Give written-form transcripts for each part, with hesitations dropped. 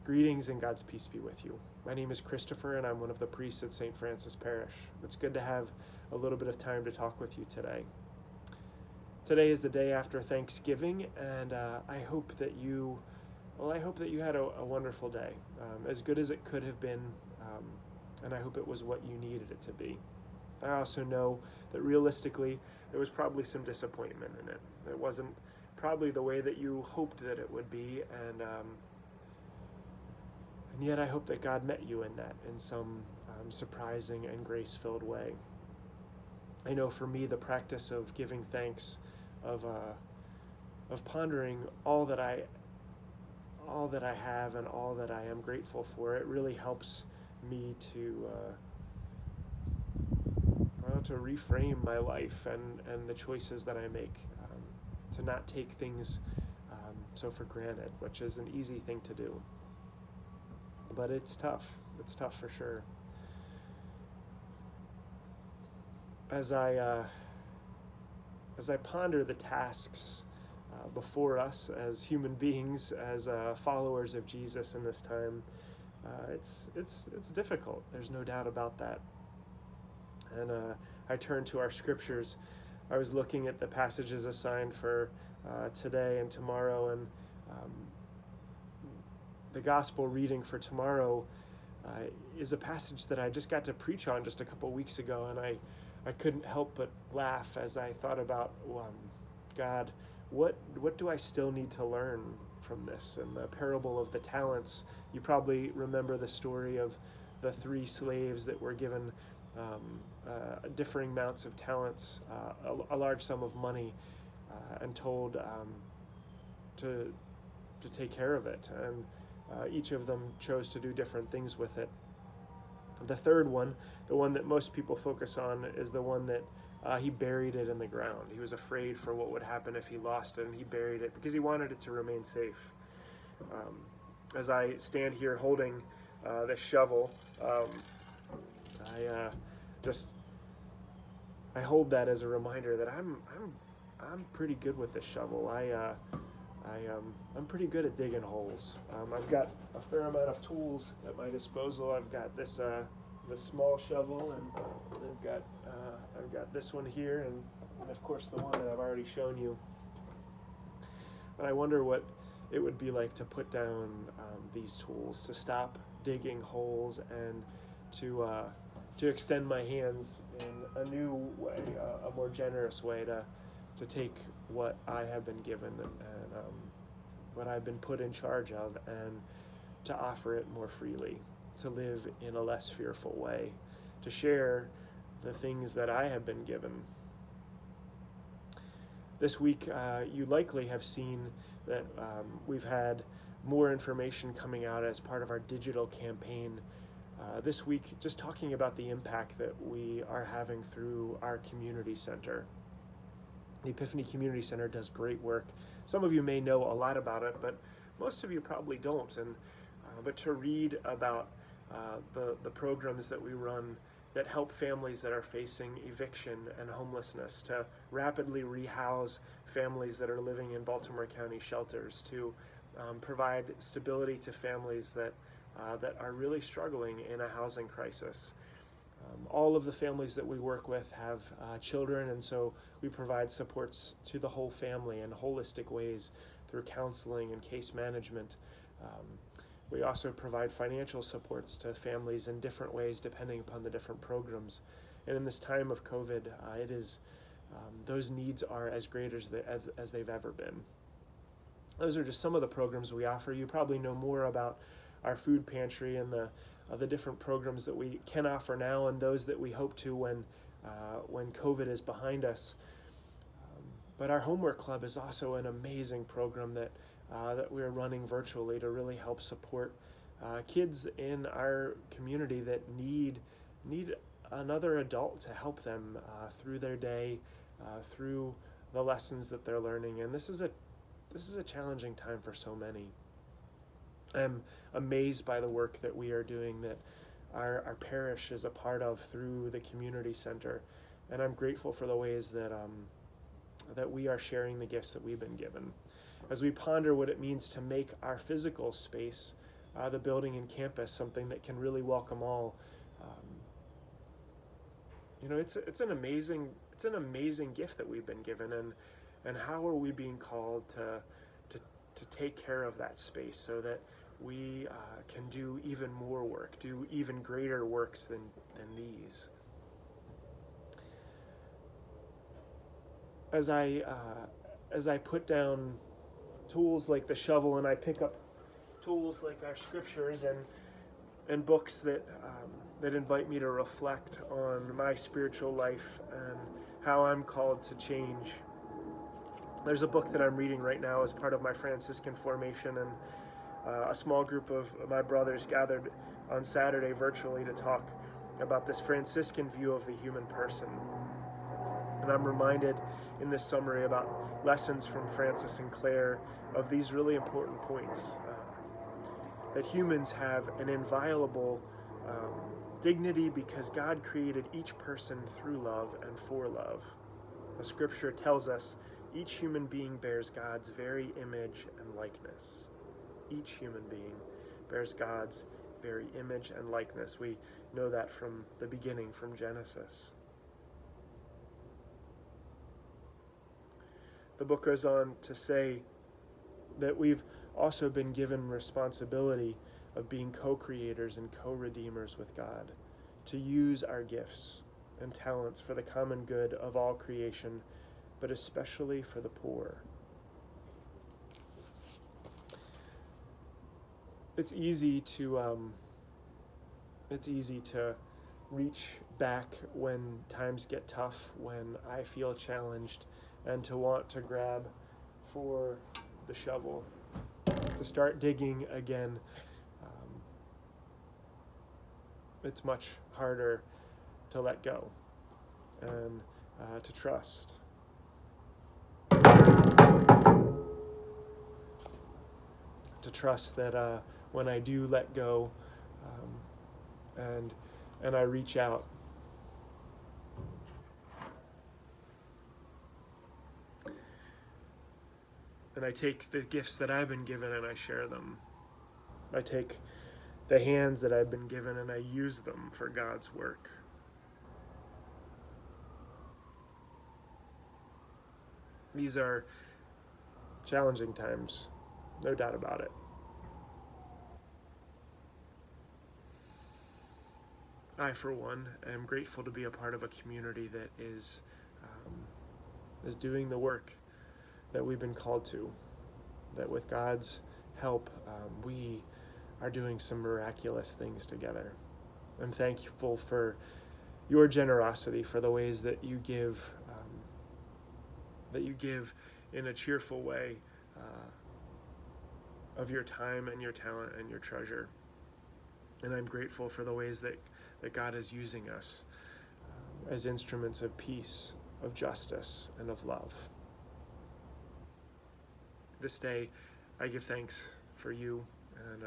Greetings and God's peace be with you. My name is Kristofer, and I'm one of the priests at St. Francis Parish. It's good to have a little bit of time to talk with you today. Today is the day after Thanksgiving, and I hope that you had a wonderful day, as good as it could have been, and I hope it was what you needed it to be. I also know that realistically, there was probably some disappointment in it. It wasn't probably the way that you hoped that it would be, and yet I hope that God met you in that in some surprising and grace-filled way. I know for me, the practice of giving thanks, of pondering all that I have and all that I am grateful for, it really helps me to reframe my life and the choices that I make, to not take things so for granted, which is an easy thing to do. But it's tough. It's tough for sure. As I ponder the tasks before us as human beings, as followers of Jesus in this time, it's difficult. There's no doubt about that. And I turn to our scriptures. I was looking at the passages assigned for today and tomorrow, and the gospel reading for tomorrow is a passage that I just got to preach on just a couple weeks ago, and I couldn't help but laugh as I thought about, God, what do I still need to learn from this? And the parable of the talents, you probably remember the story of the 3 slaves that were given differing amounts of talents, a large sum of money, and told to take care of it. And each of them chose to do different things with it. The third one, the one that most people focus on, is the one that he buried it in the ground. He was afraid for what would happen if he lost it, and he buried it because he wanted it to remain safe. As I stand here holding this shovel, I hold that as a reminder that I'm pretty good with this shovel. I'm pretty good at digging holes. I've got a fair amount of tools at my disposal. I've got this small shovel, and I've got this one here, and of course the one that I've already shown you. But I wonder what it would be like to put down these tools, to stop digging holes, and to extend my hands in a new way, a more generous way to take what I have been given and what I've been put in charge of, and to offer it more freely, to live in a less fearful way, to share the things that I have been given. This week, you likely have seen that we've had more information coming out as part of our digital campaign this week, just talking about the impact that we are having through our community center. The Epiphany Community Center does great work. Some of you may know a lot about it, but most of you probably don't. But to read about the programs that we run that help families that are facing eviction and homelessness, to rapidly rehouse families that are living in Baltimore County shelters, to provide stability to families that are really struggling in a housing crisis. All of the families that we work with have children, and so we provide supports to the whole family in holistic ways through counseling and case management. We also provide financial supports to families in different ways depending upon the different programs. And in this time of COVID, those needs are as great as they've ever been. Those are just some of the programs we offer. You probably know more about our food pantry and the different programs that we can offer now, and those that we hope to when COVID is behind us. But our Homework Club is also an amazing program that we're running virtually to really help support kids in our community that need another adult to help them through their day, through the lessons that they're learning. And this is a challenging time for so many. I'm amazed by the work that we are doing, that our parish is a part of through the community center, and I'm grateful for the ways that we are sharing the gifts that we've been given. As we ponder what it means to make our physical space the building and campus something that can really welcome all. It's an amazing gift that we've been given, and how are we being called to take care of that space so that we can do even more work, do even greater works than these. As I put down tools like the shovel, and I pick up tools like our scriptures and books that invite me to reflect on my spiritual life and how I'm called to change. There's a book that I'm reading right now as part of my Franciscan formation, and a small group of my brothers gathered on Saturday virtually to talk about this Franciscan view of the human person. And I'm reminded in this summary about lessons from Francis and Claire of these really important points. That humans have an inviolable dignity because God created each person through love and for love. The scripture tells us each human being bears God's very image and likeness. Each human being bears God's very image and likeness. We know that from the beginning, from Genesis. The book goes on to say that we've also been given responsibility of being co-creators and co-redeemers with God, to use our gifts and talents for the common good of all creation, but especially for the poor. It's easy to reach back when times get tough, when I feel challenged, and to want to grab for the shovel, to start digging again. It's much harder to let go and to trust. To trust that when I do let go and I reach out, and I take the gifts that I've been given and I share them. I take the hands that I've been given and I use them for God's work. These are challenging times, no doubt about it. I, for one, am grateful to be a part of a community that is doing the work that we've been called to, that with God's help, we are doing some miraculous things together. I'm thankful for your generosity, for the ways that you give in a cheerful way of your time and your talent and your treasure. And I'm grateful for the ways that God is using us as instruments of peace, of justice, and of love. This day, I give thanks for you, and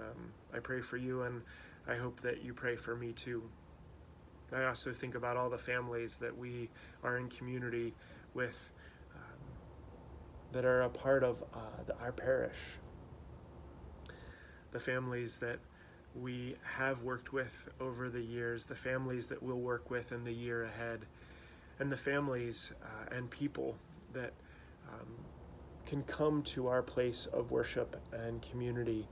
I pray for you, and I hope that you pray for me too. I also think about all the families that we are in community with, that are a part of our parish. The families that we have worked with over the years, the families that we'll work with in the year ahead, and the families and people that can come to our place of worship and community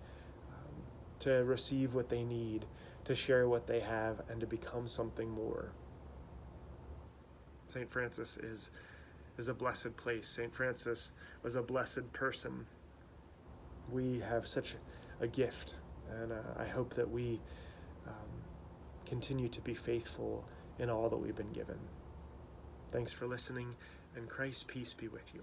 to receive what they need, to share what they have, and to become something more. St. Francis is a blessed place. St. Francis was a blessed person. We have such a gift, and I hope that we continue to be faithful in all that we've been given. Thanks for listening, and Christ's peace be with you.